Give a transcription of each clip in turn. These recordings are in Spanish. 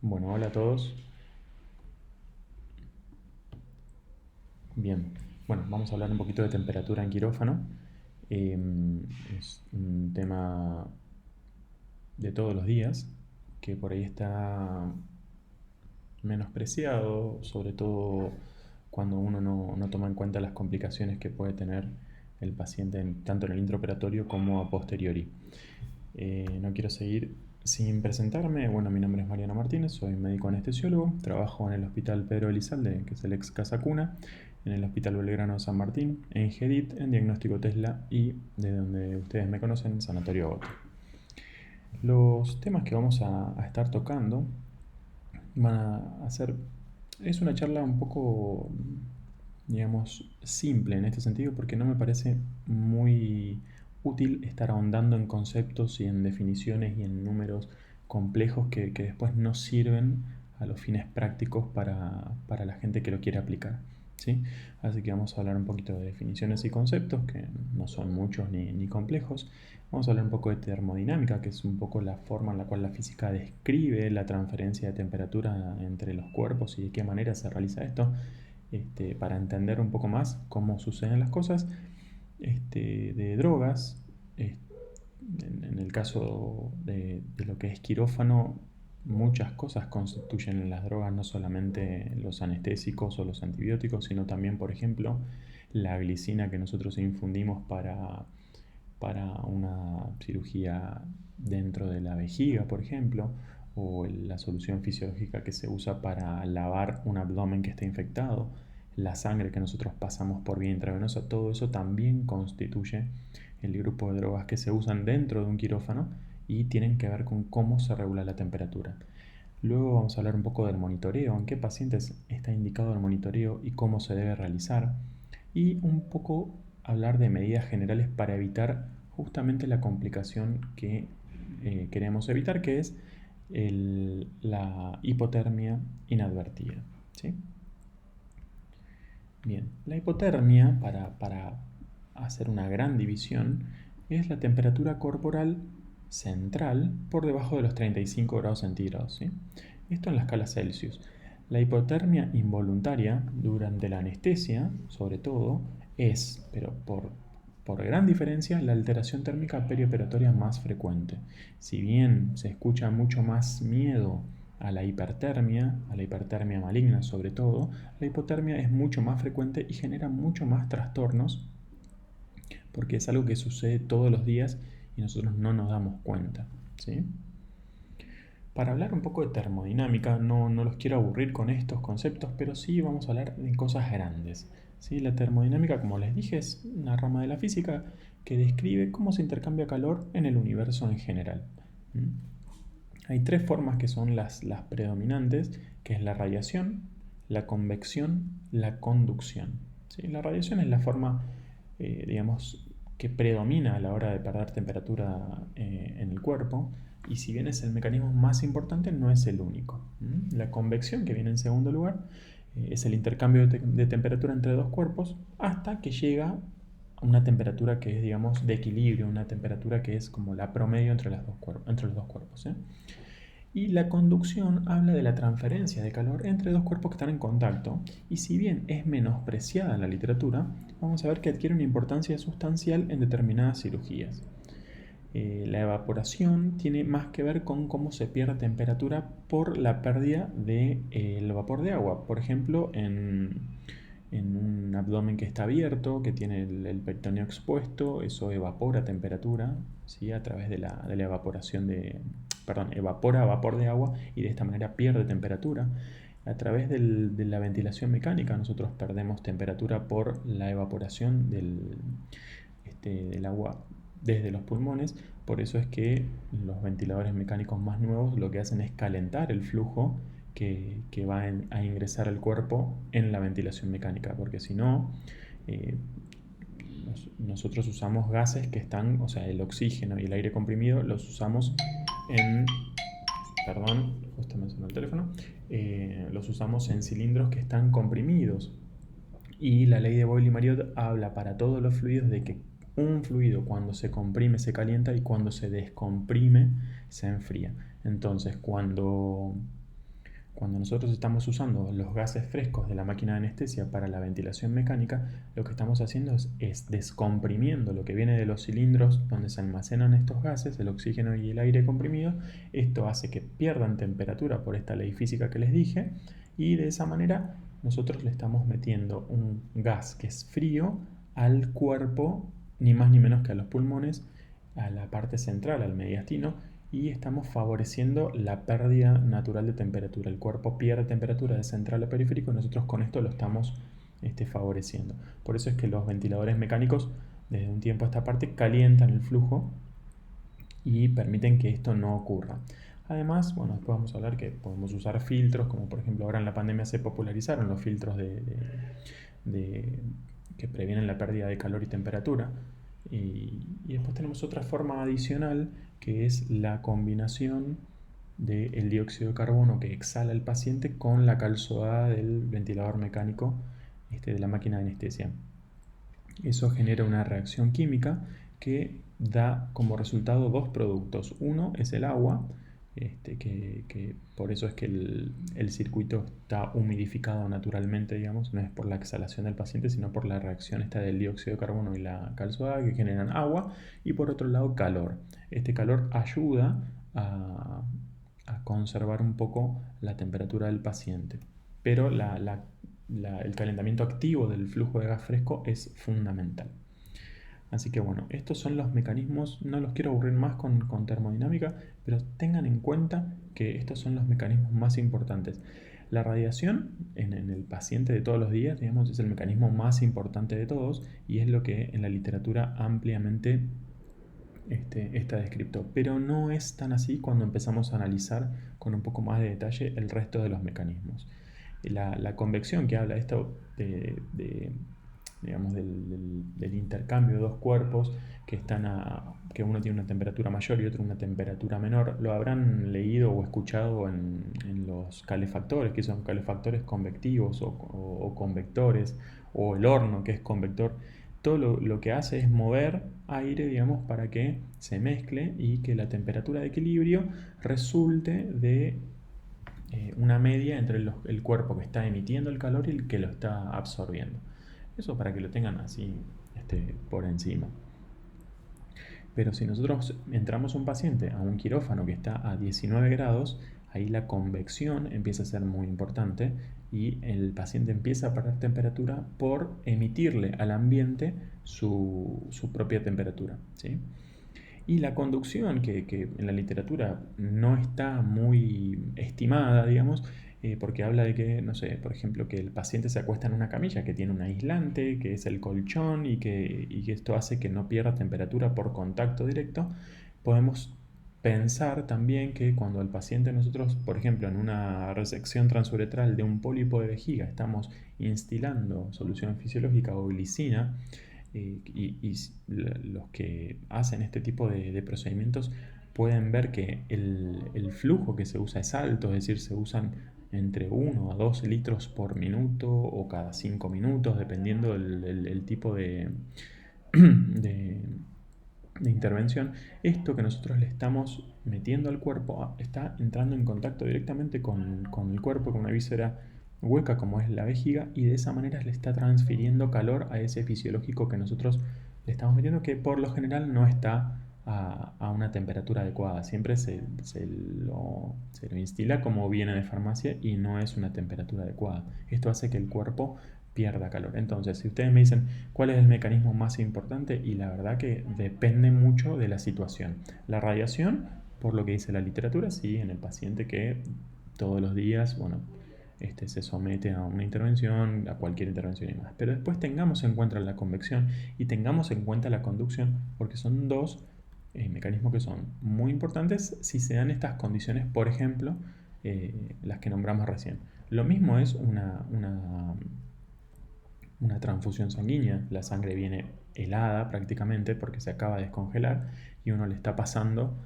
Bueno, hola a todos. Bien, bueno, vamos a hablar un poquito de temperatura en quirófano. Eh, es un tema de todos los días que por ahí está menospreciado, sobre todo cuando uno no toma en cuenta las complicaciones que puede tener el paciente tanto en el intraoperatorio como a posteriori. No quiero seguir sin presentarme. Bueno, mi nombre es Mariano Martínez, soy médico anestesiólogo, trabajo en el Hospital Pedro Elizalde, que es el ex Casa Cuna, en el Hospital Belgrano San Martín, en GEDIT, en Diagnóstico Tesla y de donde ustedes me conocen, Sanatorio Agote. Los temas que vamos a estar tocando van a ser... Es una charla un poco, digamos, simple en este sentido porque no me parece muy útil estar ahondando en conceptos y en definiciones y en números complejos que después no sirven a los fines prácticos para la gente que lo quiere aplicar. ¿Sí? Así que vamos a hablar un poquito de definiciones y conceptos, que no son muchos ni complejos. Vamos a hablar un poco de termodinámica, que es un poco la forma en la cual la física describe la transferencia de temperatura entre los cuerpos y de qué manera se realiza esto, para entender un poco más cómo suceden las cosas. De drogas, en el caso de lo que es quirófano, muchas cosas constituyen las drogas, no solamente los anestésicos o los antibióticos, sino también, por ejemplo, la glicina que nosotros infundimos para una cirugía dentro de la vejiga, por ejemplo, o la solución fisiológica que se usa para lavar un abdomen que está infectado, la sangre que nosotros pasamos por vía intravenosa, todo eso también constituye el grupo de drogas que se usan dentro de un quirófano y tienen que ver con cómo se regula la temperatura. Luego vamos a hablar un poco del monitoreo, en qué pacientes está indicado el monitoreo y cómo se debe realizar. Y un poco hablar de medidas generales para evitar justamente la complicación que queremos evitar, que es la hipotermia inadvertida. ¿Sí? Bien, la hipotermia, para hacer una gran división, es la temperatura corporal central por debajo de los 35 grados centígrados. ¿Sí? Esto en la escala Celsius. La hipotermia involuntaria durante la anestesia, sobre todo, es, pero por gran diferencia, la alteración térmica perioperatoria más frecuente. Si bien se escucha mucho más miedo a la hipertermia maligna sobre todo, la hipotermia es mucho más frecuente y genera mucho más trastornos porque es algo que sucede todos los días y nosotros no nos damos cuenta. ¿Sí? Para hablar un poco de termodinámica, no los quiero aburrir con estos conceptos, pero sí vamos a hablar de cosas grandes. ¿Sí? La termodinámica, como les dije, es una rama de la física que describe cómo se intercambia calor en el universo en general. ¿Mm? Hay tres formas que son las predominantes, que es la radiación, la convección, la conducción. ¿Sí? La radiación es la forma, digamos, que predomina a la hora de perder temperatura en el cuerpo, y si bien es el mecanismo más importante, no es el único. La convección, que viene en segundo lugar, es el intercambio de temperatura entre dos cuerpos hasta que llega a una temperatura que es, digamos, de equilibrio, una temperatura que es como la promedio entre los dos cuerpos. Y la conducción habla de la transferencia de calor entre dos cuerpos que están en contacto, y si bien es menospreciada en la literatura, vamos a ver que adquiere una importancia sustancial en determinadas cirugías. La evaporación tiene más que ver con cómo se pierde temperatura por la pérdida del vapor de agua. Por ejemplo, en un abdomen que está abierto, que tiene el peritoneo expuesto, eso evapora temperatura, ¿sí? A través de la evaporación perdón, evapora vapor de agua y de esta manera pierde temperatura. A través de la ventilación mecánica nosotros perdemos temperatura por la evaporación del agua desde los pulmones. Por eso es que los ventiladores mecánicos más nuevos lo que hacen es calentar el flujo que va a ingresar al cuerpo en la ventilación mecánica, porque si no, eh, nosotros usamos gases que están, o sea, el oxígeno y el aire comprimido los usamos en, perdón, justo me sonó el teléfono, los usamos en cilindros que están comprimidos. Y la ley de Boyle-Mariotte habla para todos los fluidos de que un fluido cuando se comprime se calienta y cuando se descomprime se enfría. Entonces, cuando nosotros estamos usando los gases frescos de la máquina de anestesia para la ventilación mecánica, lo que estamos haciendo es descomprimiendo lo que viene de los cilindros donde se almacenan estos gases, el oxígeno y el aire comprimido. Esto hace que pierdan temperatura por esta ley física que les dije, y de esa manera nosotros le estamos metiendo un gas que es frío al cuerpo, ni más ni menos que a los pulmones, a la parte central, al mediastino, y estamos favoreciendo la pérdida natural de temperatura. El cuerpo pierde temperatura de central a periférico y nosotros con esto lo estamos favoreciendo. Por eso es que los ventiladores mecánicos desde un tiempo a esta parte calientan el flujo y permiten que esto no ocurra. Además, bueno, después vamos a hablar que podemos usar filtros, como por ejemplo ahora en la pandemia se popularizaron los filtros que previenen la pérdida de calor y temperatura. Y después tenemos otra forma adicional que es la combinación del dióxido de carbono que exhala el paciente con la calzodada del ventilador mecánico de la máquina de anestesia. Eso genera una reacción química que da como resultado dos productos. Uno es el agua, que por eso es que el circuito está humidificado naturalmente, digamos, no es por la exhalación del paciente, sino por la reacción esta del dióxido de carbono y la calzodada que generan agua, y por otro lado calor. Este calor ayuda a conservar un poco la temperatura del paciente, pero el calentamiento activo del flujo de gas fresco es fundamental. Así que bueno, estos son los mecanismos, no los quiero aburrir más con termodinámica, pero tengan en cuenta que estos son los mecanismos más importantes. La radiación en el paciente de todos los días, digamos, es el mecanismo más importante de todos y es lo que en la literatura ampliamente está descrito. Pero no es tan así cuando empezamos a analizar con un poco más de detalle el resto de los mecanismos. La convección que habla esto digamos, del intercambio de dos cuerpos que uno tiene una temperatura mayor y otro una temperatura menor, lo habrán leído o escuchado en los calefactores, que son calefactores convectivos o convectores, o el horno que es convector. Todo lo que hace es mover aire, digamos, para que se mezcle y que la temperatura de equilibrio resulte de una media entre el cuerpo que está emitiendo el calor y el que lo está absorbiendo. Eso para que lo tengan así por encima. Pero si nosotros entramos un paciente a un quirófano que está a 19 grados, ahí la convección empieza a ser muy importante y el paciente empieza a perder temperatura por emitirle al ambiente su propia temperatura, ¿sí? Y la conducción, que en la literatura no está muy estimada, digamos, porque habla de que, no sé, por ejemplo, que el paciente se acuesta en una camilla que tiene un aislante, que es el colchón, y que esto hace que no pierda temperatura por contacto directo. Podemos pensar también que cuando el paciente nosotros, por ejemplo, en una resección transuretral de un pólipo de vejiga, estamos instilando solución fisiológica o glicina, y los que hacen este tipo de procedimientos pueden ver que el flujo que se usa es alto, es decir, se usan entre 1 a 2 litros por minuto o cada 5 minutos, dependiendo el tipo de, de intervención. Esto que nosotros le estamos metiendo al cuerpo está entrando en contacto directamente con el cuerpo, con una víscera hueca como es la vejiga, y de esa manera le está transfiriendo calor a ese fisiológico que nosotros le estamos metiendo, que por lo general no está a una temperatura adecuada. Siempre se lo instila como viene de farmacia y no es una temperatura adecuada. Esto hace que el cuerpo pierda calor. Entonces, si ustedes me dicen cuál es el mecanismo más importante, y la verdad que depende mucho de la situación. La radiación, por lo que dice la literatura, sí, en el paciente que todos los días, bueno, se somete a una intervención, a cualquier intervención y más. Pero después tengamos en cuenta la convección y tengamos en cuenta la conducción, porque son dos mecanismos que son muy importantes si se dan estas condiciones, por ejemplo, las que nombramos recién. Lo mismo es una transfusión sanguínea. La sangre viene helada prácticamente porque se acaba de descongelar y uno le está pasando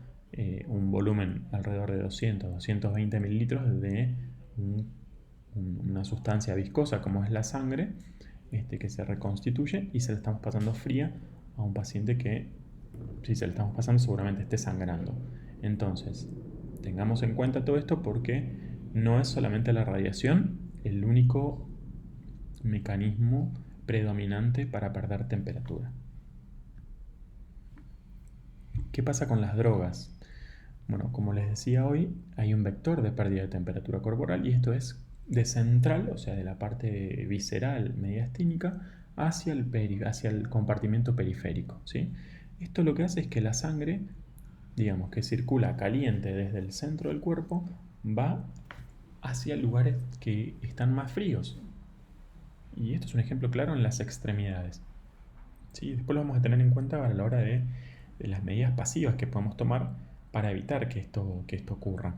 un volumen alrededor de 220 mililitros de una sustancia viscosa como es la sangre, que se reconstituye, y se le estamos pasando fría a un paciente que, si se le estamos pasando, seguramente esté sangrando. Entonces, tengamos en cuenta todo esto porque no es solamente la radiación el único mecanismo predominante para perder temperatura. ¿Qué pasa con las drogas? Bueno, como les decía hoy, hay un vector de pérdida de temperatura corporal y esto es de central, o sea, de la parte visceral mediastínica, hacia el compartimento periférico, ¿sí? Esto lo que hace es que la sangre, digamos, que circula caliente desde el centro del cuerpo, va hacia lugares que están más fríos. Y esto es un ejemplo claro en las extremidades. ¿Sí? Después lo vamos a tener en cuenta a la hora de las medidas pasivas que podemos tomar para evitar que esto ocurra.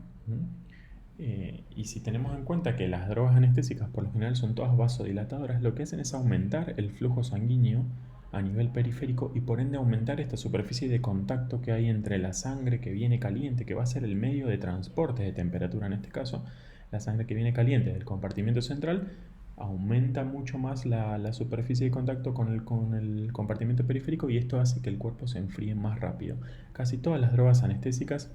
Y si tenemos en cuenta que las drogas anestésicas por lo general son todas vasodilatadoras, lo que hacen es aumentar el flujo sanguíneo a nivel periférico y por ende aumentar esta superficie de contacto que hay entre la sangre que viene caliente, que va a ser el medio de transporte de temperatura en este caso, la sangre que viene caliente del compartimento central, aumenta mucho más la superficie de contacto con el compartimento periférico y esto hace que el cuerpo se enfríe más rápido. Casi todas las drogas anestésicas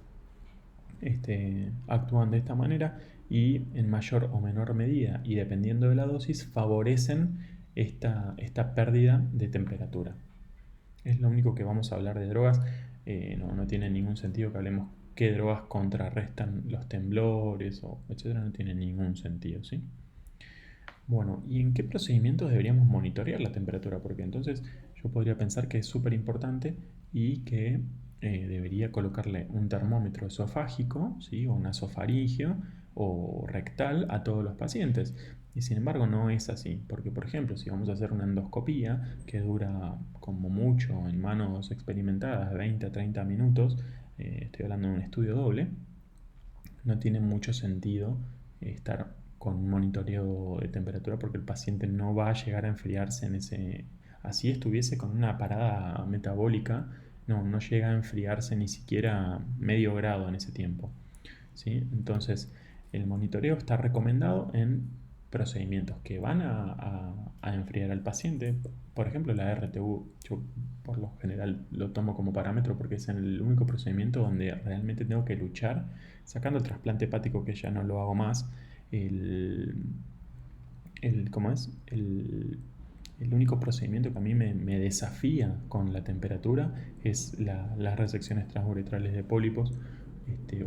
actúan de esta manera y en mayor o menor medida y dependiendo de la dosis favorecen esta pérdida de temperatura. Es lo único que vamos a hablar de drogas. No tiene ningún sentido que hablemos qué drogas contrarrestan los temblores o etcétera. No tiene ningún sentido, ¿sí? Bueno, ¿y en qué procedimientos deberíamos monitorear la temperatura? Porque entonces yo podría pensar que es súper importante y que debería colocarle un termómetro esofágico, ¿sí? O nasofaringeo o rectal a todos los pacientes. Y sin embargo no es así, porque por ejemplo, si vamos a hacer una endoscopía que dura como mucho en manos experimentadas 20 a 30 minutos, estoy hablando de un estudio doble, no tiene mucho sentido estar con un monitoreo de temperatura porque el paciente no va a llegar a enfriarse en ese... Así estuviese con una parada metabólica, no llega a enfriarse ni siquiera medio grado en ese tiempo, ¿sí? Entonces, el monitoreo está recomendado en procedimientos que van a enfriar al paciente. Por ejemplo, la RTU, yo por lo general lo tomo como parámetro porque es el único procedimiento donde realmente tengo que luchar, sacando el trasplante hepático que ya no lo hago más, el, ¿cómo es? El único procedimiento que a mí me desafía con la temperatura es las resecciones transuretrales de pólipos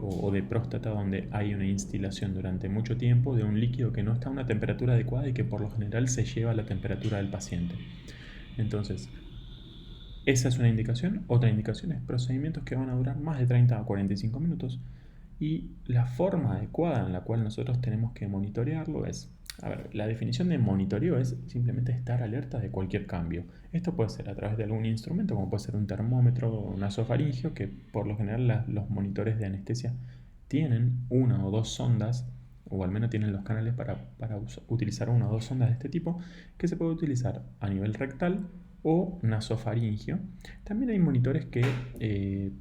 o de próstata, donde hay una instilación durante mucho tiempo de un líquido que no está a una temperatura adecuada y que por lo general se lleva a la temperatura del paciente. Entonces, esa es una indicación. Otra indicación es procedimientos que van a durar más de 30 a 45 minutos. Y la forma adecuada en la cual nosotros tenemos que monitorearlo es, a ver, la definición de monitoreo es simplemente estar alerta de cualquier cambio. Esto puede ser a través de algún instrumento, como puede ser un termómetro o un nasofaringeo, que por lo general los monitores de anestesia tienen una o dos sondas, o al menos tienen los canales para utilizar una o dos sondas de este tipo, que se puede utilizar a nivel rectal o nasofaringeo. También hay monitores que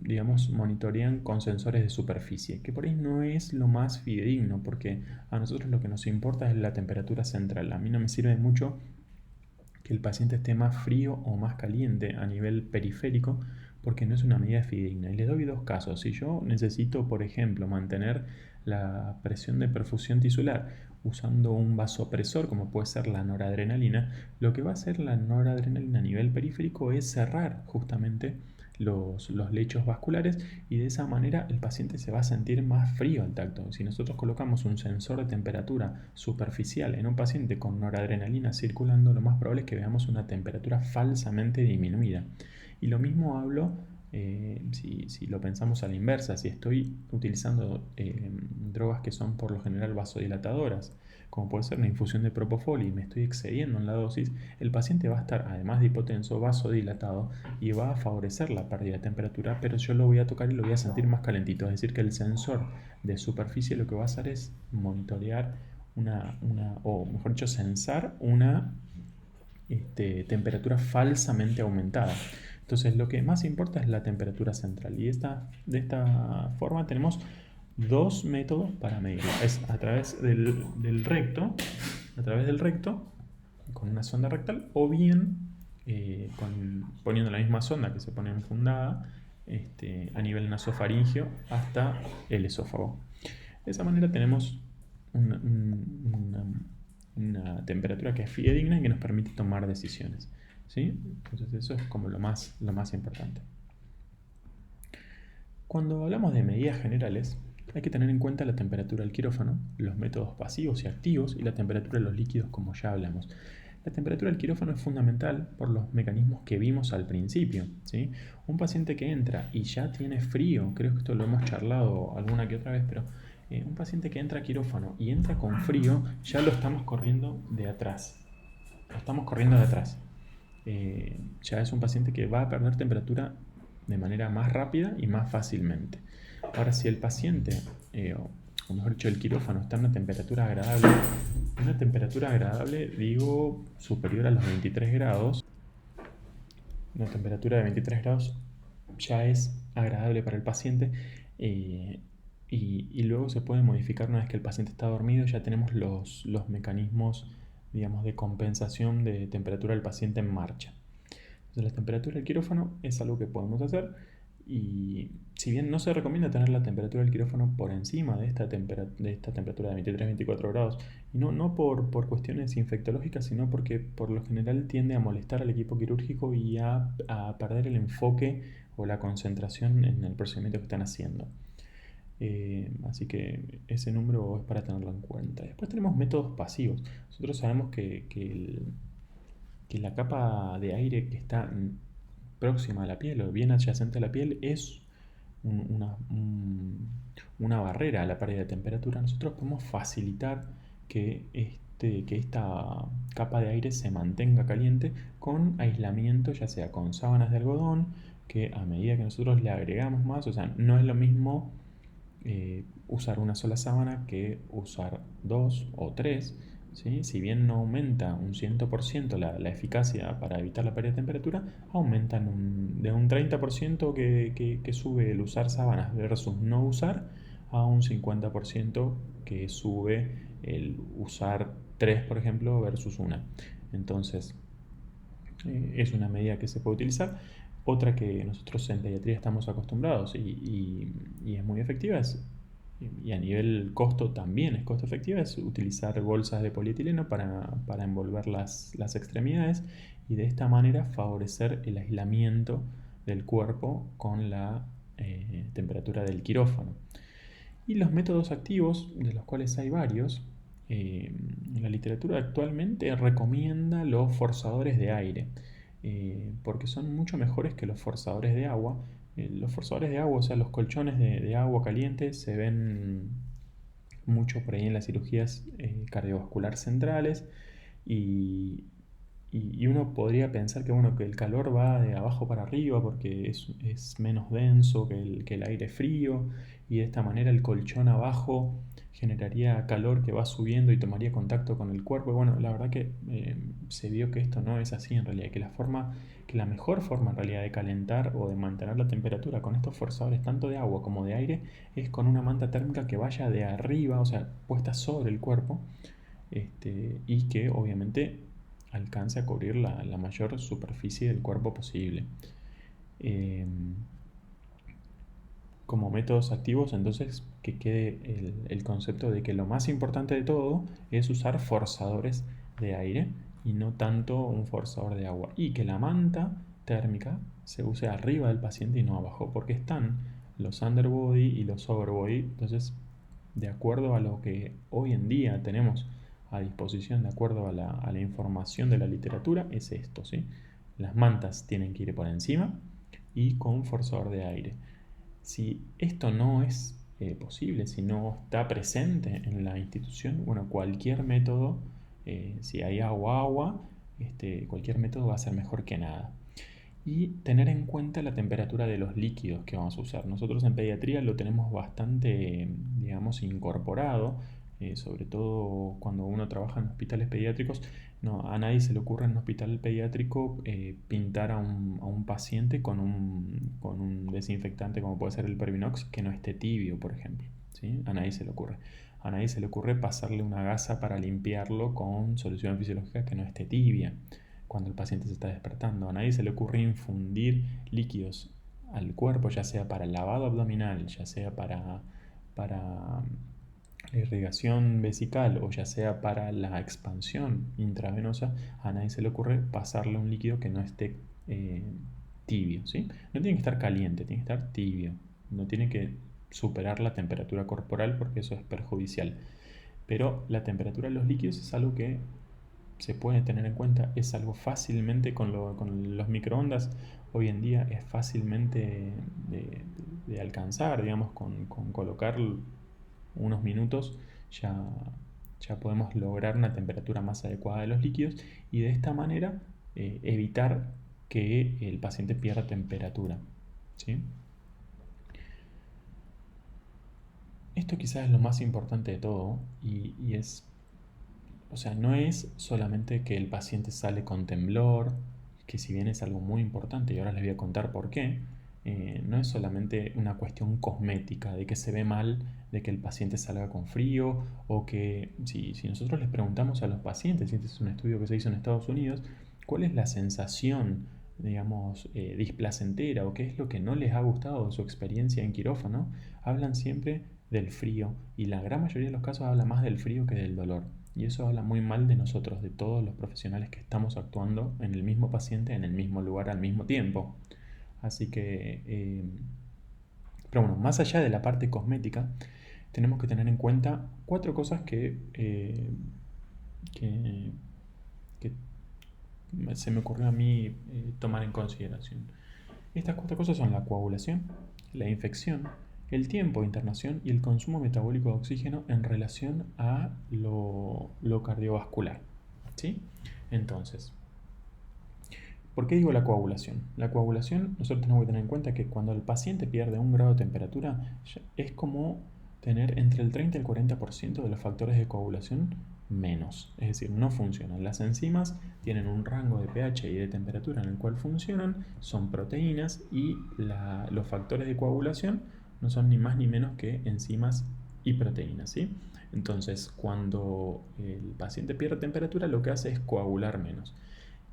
digamos, monitorean con sensores de superficie, que por ahí no es lo más fidedigno, porque a nosotros lo que nos importa es la temperatura central. A mí no me sirve mucho que el paciente esté más frío o más caliente a nivel periférico, porque no es una medida fidedigna. Y les doy dos casos. Si yo necesito, por ejemplo, mantener la presión de perfusión tisular usando un vasopresor, como puede ser la noradrenalina, lo que va a hacer la noradrenalina a nivel periférico es cerrar justamente los lechos vasculares y de esa manera el paciente se va a sentir más frío al tacto. Si nosotros colocamos un sensor de temperatura superficial en un paciente con noradrenalina circulando, lo más probable es que veamos una temperatura falsamente disminuida. Y lo mismo hablo si lo pensamos a la inversa, si estoy utilizando drogas que son por lo general vasodilatadoras, como puede ser una infusión de propofol y me estoy excediendo en la dosis, el paciente va a estar, además de hipotenso, vasodilatado y va a favorecer la pérdida de temperatura, pero yo lo voy a tocar y lo voy a sentir más calentito. Es decir, que el sensor de superficie lo que va a hacer es monitorear o mejor dicho, sensar una temperatura falsamente aumentada. Entonces lo que más importa es la temperatura central y de esta forma tenemos dos métodos para medirlo. Es a través del recto, con una sonda rectal, o bien poniendo la misma sonda que se pone enfundada a nivel nasofaringeo hasta el esófago. De esa manera tenemos una, una temperatura que es fidedigna y que nos permite tomar decisiones, ¿sí? Entonces eso es como lo más importante. Cuando hablamos de medidas generales, hay que tener en cuenta la temperatura del quirófano, los métodos pasivos y activos y la temperatura de los líquidos, como ya hablamos. La temperatura del quirófano es fundamental por los mecanismos que vimos al principio, ¿sí? Un paciente que entra y ya tiene frío, creo que esto lo hemos charlado alguna que otra vez, pero un paciente que entra a quirófano y entra con frío, ya lo estamos corriendo de atrás. Lo estamos corriendo de atrás. Ya es un paciente que va a perder temperatura de manera más rápida y más fácilmente. Ahora, si el paciente, o mejor dicho, el quirófano está en una temperatura agradable, digo, superior a los 23 grados, una temperatura de 23 grados ya es agradable para el paciente, y luego se puede modificar una vez que el paciente está dormido. Ya tenemos los mecanismos, digamos, de compensación de temperatura del paciente en marcha. Entonces, la temperatura del quirófano es algo que podemos hacer, y si bien no se recomienda tener la temperatura del quirófano por encima de esta temperatura de 23-24 grados, y no por cuestiones infectológicas, sino porque por lo general tiende a molestar al equipo quirúrgico y a perder el enfoque o la concentración en el procedimiento que están haciendo. Así que ese número es para tenerlo en cuenta. Después tenemos métodos pasivos. Nosotros sabemos que la capa de aire que está próxima a la piel o bien adyacente a la piel es una barrera a la pérdida de temperatura. Nosotros podemos facilitar que esta capa de aire se mantenga caliente con aislamiento, ya sea con sábanas de algodón, que a medida que nosotros le agregamos más, o sea, no es lo mismo usar una sola sábana que usar dos o tres, ¿sí? Si bien no aumenta un 100% la eficacia para evitar la pérdida de temperatura, aumenta de un 30% que sube el usar sábanas versus no usar, a un 50% que sube el usar tres, por ejemplo, versus una. Entonces, es una medida que se puede utilizar. Otra que nosotros en pediatría estamos acostumbrados y es muy efectiva, y a nivel costo también es costo efectiva, es utilizar bolsas de polietileno para envolver las extremidades, y de esta manera favorecer el aislamiento del cuerpo con la temperatura del quirófano. Y los métodos activos, de los cuales hay varios, la literatura actualmente recomienda los forzadores de aire, porque son mucho mejores que los forzadores de agua. Los forzadores de agua, o sea, los colchones de agua caliente, se ven mucho por ahí en las cirugías cardiovascular centrales, y, y uno podría pensar que, bueno, que el calor va de abajo para arriba porque es menos denso que el aire frío, y de esta manera el colchón abajo generaría calor que va subiendo y tomaría contacto con el cuerpo. Y bueno, la verdad que se vio que esto no es así en realidad, que la mejor forma en realidad de calentar o de mantener la temperatura con estos forzadores tanto de agua como de aire es con una manta térmica que vaya de arriba, o sea, puesta sobre el cuerpo, y que obviamente alcance a cubrir la mayor superficie del cuerpo posible. Eh, Como métodos activos, entonces, que quede el concepto de que lo más importante de todo es usar forzadores de aire y no tanto un forzador de agua, y que la manta térmica se use arriba del paciente y no abajo, porque están los underbody y los overbody. Entonces, de acuerdo a lo que hoy en día tenemos a disposición, de acuerdo a la información de la literatura, es esto, ¿sí? Las mantas tienen que ir por encima y con forzador de aire. Si esto no es posible, si no está presente en la institución, bueno, cualquier método, si hay agua, cualquier método va a ser mejor que nada. Y tener en cuenta la temperatura de los líquidos que vamos a usar. Nosotros en pediatría lo tenemos bastante, digamos, incorporado, sobre todo cuando uno trabaja en hospitales pediátricos. No, a nadie se le ocurre en un hospital pediátrico pintar a un paciente con un desinfectante como puede ser el Pervinox que no esté tibio, por ejemplo, ¿sí? A nadie se le ocurre. A nadie se le ocurre pasarle una gasa para limpiarlo con solución fisiológica que no esté tibia cuando el paciente se está despertando. A nadie se le ocurre infundir líquidos al cuerpo, ya sea para el lavado abdominal, ya sea para la irrigación vesical o ya sea para la expansión intravenosa, a nadie se le ocurre pasarle un líquido que no esté tibio, ¿sí? No tiene que estar caliente, tiene que estar tibio. No tiene que superar la temperatura corporal porque eso es perjudicial. Pero la temperatura de los líquidos es algo que se puede tener en cuenta, es algo fácilmente con los microondas. Hoy en día es fácilmente de alcanzar, digamos, con colocar unos minutos ya, ya podemos lograr una temperatura más adecuada de los líquidos y de esta manera evitar que el paciente pierda temperatura. ¿Sí? Esto quizás es lo más importante de todo y es, o sea, no es solamente que el paciente sale con temblor, que si bien es algo muy importante y ahora les voy a contar por qué, no es solamente una cuestión cosmética, de que se ve mal, de que el paciente salga con frío o que si nosotros les preguntamos a los pacientes, y este es un estudio que se hizo en Estados Unidos, cuál es la sensación, digamos, displacentera o qué es lo que no les ha gustado de su experiencia en quirófano, hablan siempre del frío y la gran mayoría de los casos habla más del frío que del dolor. Y eso habla muy mal de nosotros, de todos los profesionales que estamos actuando en el mismo paciente, en el mismo lugar, al mismo tiempo. Así que, pero bueno, más allá de la parte cosmética, tenemos que tener en cuenta cuatro cosas que, que se me ocurrió a mí tomar en consideración. Estas cuatro cosas son la coagulación, la infección, el tiempo de internación y el consumo metabólico de oxígeno en relación a lo cardiovascular. ¿Sí? Entonces, ¿por qué digo la coagulación? La coagulación, nosotros tenemos que tener en cuenta que cuando el paciente pierde 1 grado de temperatura, es como tener entre el 30 y el 40% de los factores de coagulación menos. Es decir, no funcionan. Las enzimas tienen un rango de pH y de temperatura en el cual funcionan, son proteínas y los factores de coagulación no son ni más ni menos que enzimas y proteínas. ¿Sí? Entonces, cuando el paciente pierde temperatura, lo que hace es coagular menos.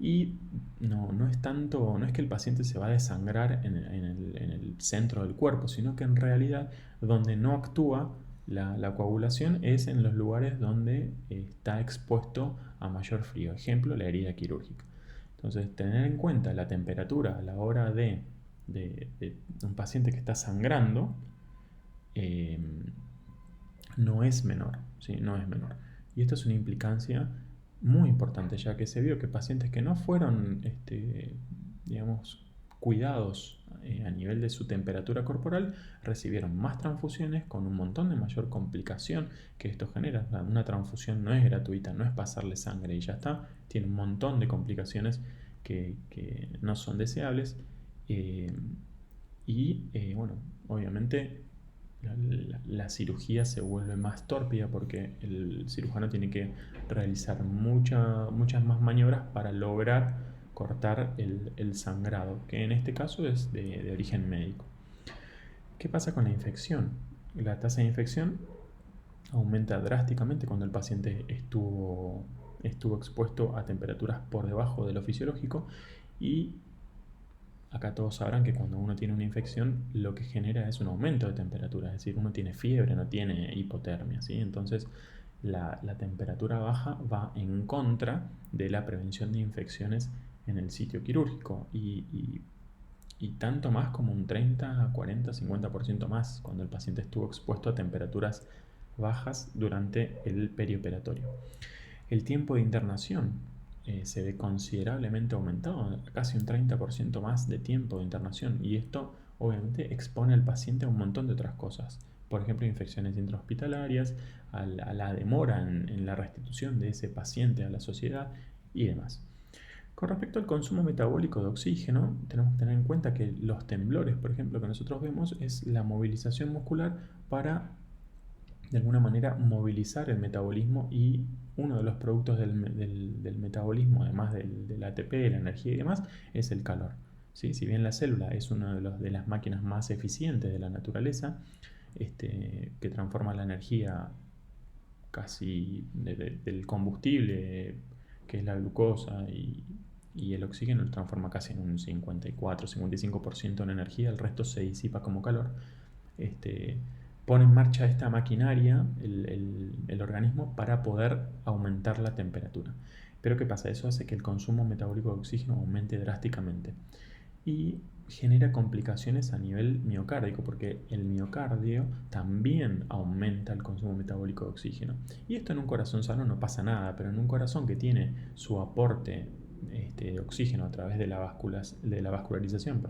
Y no es tanto, no es que el paciente se va a desangrar en el centro del cuerpo, sino que en realidad donde no actúa la coagulación es en los lugares donde está expuesto a mayor frío. Ejemplo, la herida quirúrgica. Entonces, tener en cuenta la temperatura a la hora de un paciente que está sangrando eh, no es menor, ¿sí? No es menor. Y esto es una implicancia muy importante, ya que se vio que pacientes que no fueron, digamos, cuidados a nivel de su temperatura corporal, recibieron más transfusiones con un montón de mayor complicación que esto genera. Una transfusión no es gratuita, no es pasarle sangre y ya está, tiene un montón de complicaciones que no son deseables. eh, bueno, obviamente la cirugía se vuelve más tórpida porque el cirujano tiene que realizar muchas más maniobras para lograr cortar el sangrado, que en este caso es de origen médico. ¿Qué pasa con la infección? La tasa de infección aumenta drásticamente cuando el paciente estuvo expuesto a temperaturas por debajo de lo fisiológico y acá todos sabrán que cuando uno tiene una infección lo que genera es un aumento de temperatura, es decir, uno tiene fiebre, no tiene hipotermia, ¿sí? Entonces la temperatura baja va en contra de la prevención de infecciones en el sitio quirúrgico y tanto más como un 30, 40, 50% más cuando el paciente estuvo expuesto a temperaturas bajas durante el perioperatorio. El tiempo de internación se ve considerablemente aumentado, casi un 30% más de tiempo de internación, y esto obviamente expone al paciente a un montón de otras cosas. Por ejemplo, infecciones intrahospitalarias, a la demora en la restitución de ese paciente a la sociedad y demás. Con respecto al consumo metabólico de oxígeno, tenemos que tener en cuenta que los temblores, por ejemplo, que nosotros vemos, es la movilización muscular para de alguna manera movilizar el metabolismo y uno de los productos del metabolismo, además del ATP, la energía y demás, es el calor. ¿Sí? Si bien la célula es una de las máquinas más eficientes de la naturaleza, que transforma la energía casi del combustible, que es la glucosa, y el oxígeno lo transforma casi en un 54-55% en energía, el resto se disipa como calor. pone en marcha esta maquinaria, el organismo, para poder aumentar la temperatura. Pero ¿qué pasa? Eso hace que el consumo metabólico de oxígeno aumente drásticamente y genera complicaciones a nivel miocárdico, porque el miocardio también aumenta el consumo metabólico de oxígeno. Y esto en un corazón sano no pasa nada, pero en un corazón que tiene su aporte de oxígeno a través de la vascularización,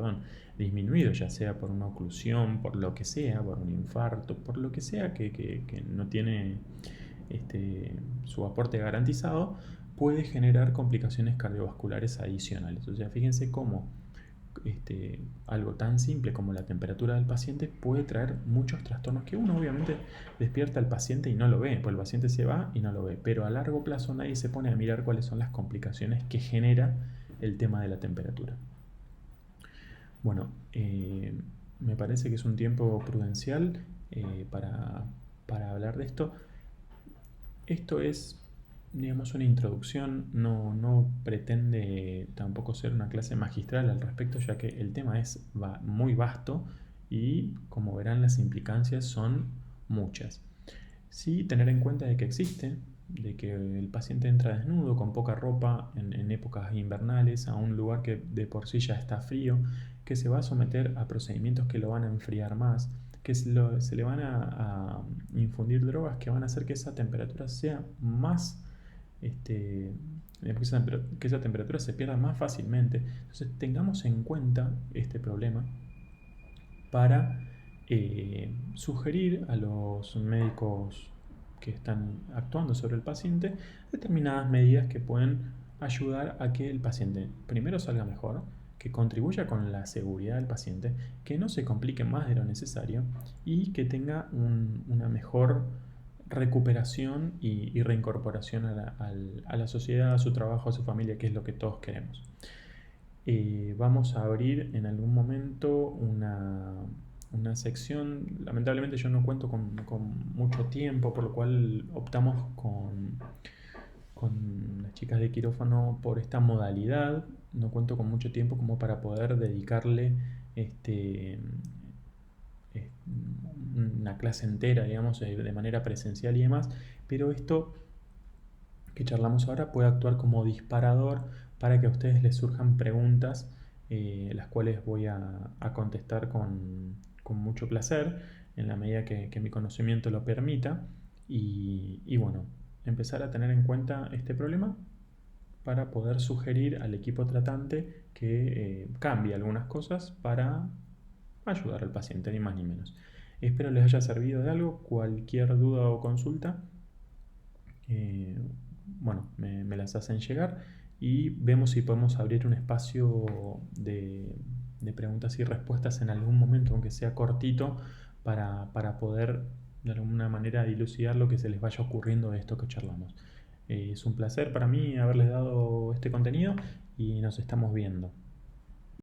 disminuido, ya sea por una oclusión, por lo que sea, por un infarto, por lo que sea que no tiene su aporte garantizado, puede generar complicaciones cardiovasculares adicionales. O sea, fíjense cómo algo tan simple como la temperatura del paciente puede traer muchos trastornos que uno obviamente despierta al paciente y no lo ve, pues el paciente se va y no lo ve, pero a largo plazo nadie se pone a mirar cuáles son las complicaciones que genera el tema de la temperatura. Bueno, me parece que es un tiempo prudencial para hablar de esto. Esto es, digamos, una introducción, no pretende tampoco ser una clase magistral al respecto, ya que el tema es muy vasto y, como verán, las implicancias son muchas. Sí, tener en cuenta de que existe, de que el paciente entra desnudo, con poca ropa, en épocas invernales, a un lugar que de por sí ya está frío, que se va a someter a procedimientos que lo van a enfriar más, que se le van a infundir drogas que van a hacer que esa temperatura sea más, que esa temperatura se pierda más fácilmente. Entonces tengamos en cuenta este problema para sugerir a los médicos que están actuando sobre el paciente determinadas medidas que pueden ayudar a que el paciente primero salga mejor, que contribuya con la seguridad del paciente, que no se complique más de lo necesario y que tenga una mejor recuperación y reincorporación a la sociedad, a su trabajo, a su familia, que es lo que todos queremos. Vamos a abrir en algún momento una sección. Lamentablemente yo no cuento con mucho tiempo, por lo cual optamos con las chicas de quirófano por esta modalidad. No cuento con mucho tiempo como para poder dedicarle una clase entera, digamos, de manera presencial y demás, pero esto que charlamos ahora puede actuar como disparador para que a ustedes les surjan preguntas, las cuales voy a contestar con mucho placer en la medida que mi conocimiento lo permita y bueno, empezar a tener en cuenta este problema para poder sugerir al equipo tratante que cambie algunas cosas para ayudar al paciente, ni más ni menos. Espero les haya servido de algo. Cualquier duda o consulta, bueno, me las hacen llegar y vemos si podemos abrir un espacio de preguntas y respuestas en algún momento, aunque sea cortito, para poder de alguna manera dilucidar lo que se les vaya ocurriendo de esto que charlamos. Es un placer para mí haberles dado este contenido y nos estamos viendo.